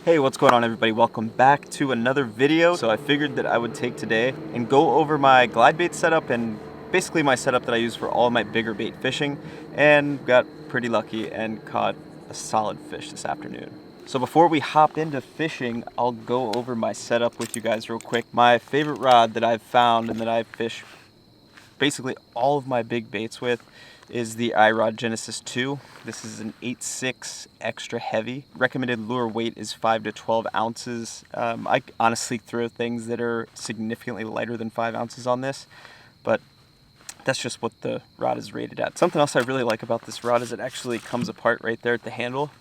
Hey, what's going on everybody? Welcome back to another video. So I figured that I would take today and go over my glide bait setup and basically my setup that I use for all of my bigger bait fishing, and got pretty lucky and caught a solid fish this afternoon. So before we hop into fishing, I'll go over my setup with you guys real quick. My favorite rod that I've found and that I fish basically all of my big baits with is the iRod Genesis 2. This is an 8.6 extra heavy. Recommended lure weight is 5 to 12 ounces. I honestly throw things that are significantly lighter than 5 ounces on this, but that's just what the rod is rated at. Something else I really like about this rod is it actually comes apart right there at the handle.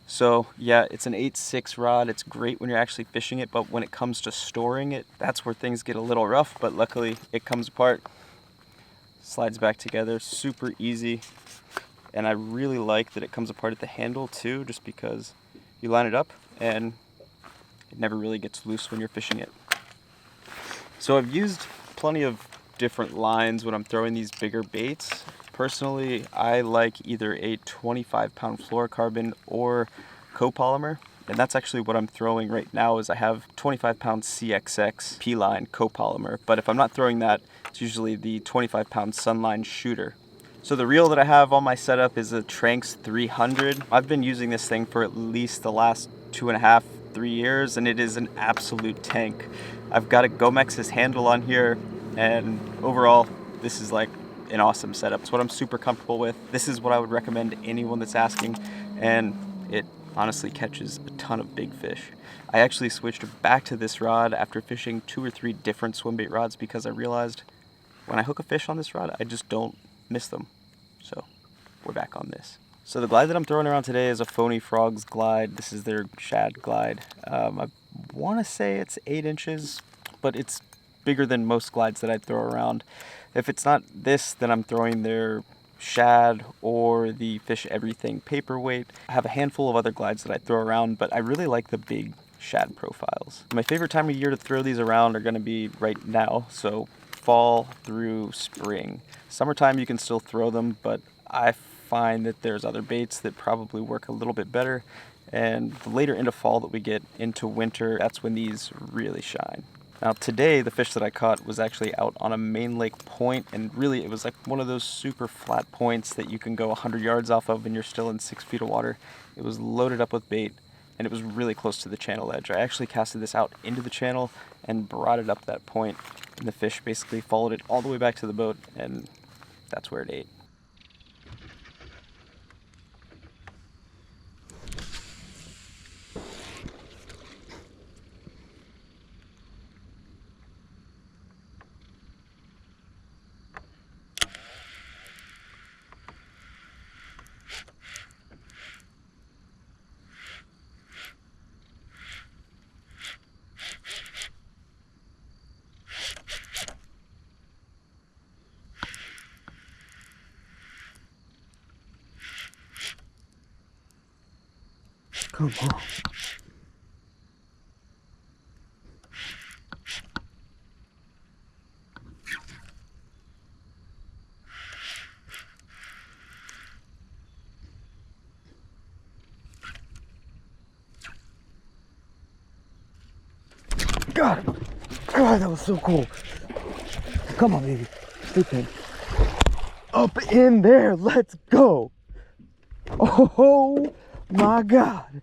So yeah, it's an 8.6 rod. It's great when you're actually fishing it, but when it comes to storing it, that's where things get a little rough, but luckily it comes apart, slides back together, super easy. And I really like that it comes apart at the handle too, just because you line it up and it never really gets loose when you're fishing it. So I've used plenty of different lines when I'm throwing these bigger baits. Personally, I like either a 25-pound fluorocarbon or copolymer, and that's actually what I'm throwing right now. Is I have 25-pound CXX P-line copolymer, but if I'm not throwing that, it's usually the 25-pound Sunline shooter. So the reel that I have on my setup is a Tranx 300. I've been using this thing for at least the last 2.5, 3 years, and it is an absolute tank. I've got a Gomex's handle on here, and overall, this is like an awesome setup. It's what I'm super comfortable with. This is what I would recommend to anyone that's asking, and it honestly catches a ton of big fish. I actually switched back to this rod after fishing 2 or 3 different swimbait rods because I realized when I hook a fish on this rod, I just don't miss them. So we're back on this. So the glide that I'm throwing around today is a Phony Frogs glide. This is their shad glide. I want to say it's 8 inches, but it's bigger than most glides that I throw around. If it's not this, then I'm throwing their shad or the Fish Everything paperweight. I have a handful of other glides that I throw around, but I really like the big shad profiles. My favorite time of year to throw these around are going to be right now, so fall through spring. Summertime you can still throw them, but I find that there's other baits that probably work a little bit better, and the later into fall that we get into winter, that's when these really shine. Now today, the fish that I caught was actually out on a main lake point, and really it was like one of those super flat points that you can go 100 yards off of and you're still in 6 feet of water. It was loaded up with bait, and it was really close to the channel edge. I actually casted this out into the channel and brought it up that point, and the fish basically followed it all the way back to the boat, and that's where it ate. Come on. Got it! God, that was so cool. Come on, baby. Stay in. Up in there. Let's go. Oh my God.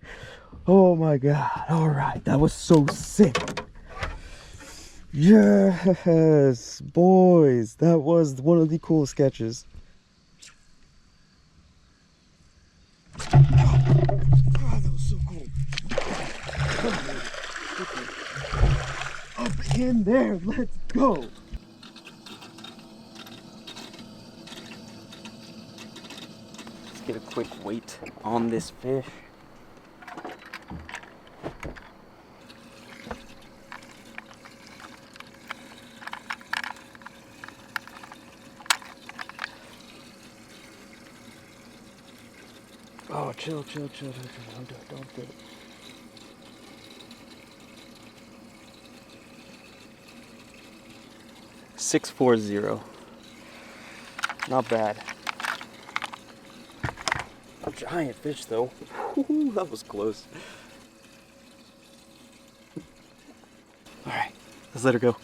Oh my God. All right. That was so sick. Yes, boys. That was one of the coolest catches. God, that was so cool. Come on, baby. Up in there. Let's go. Let's get a quick weight on this fish. Oh, chill. Don't do it. 640. Not bad. A giant fish though. That was close. All right, let's let her go.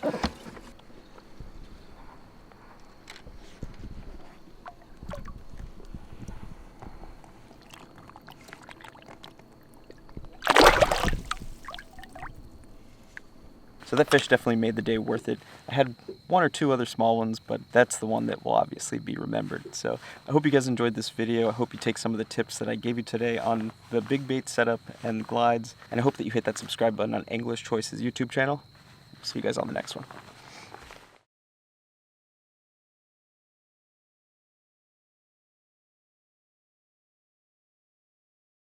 So that fish definitely made the day worth it. I had one or two other small ones, but that's the one that will obviously be remembered. So I hope you guys enjoyed this video. I hope you take some of the tips that I gave you today on the big bait setup and glides. And I hope that you hit that subscribe button on English Choices YouTube channel. See you guys on the next one.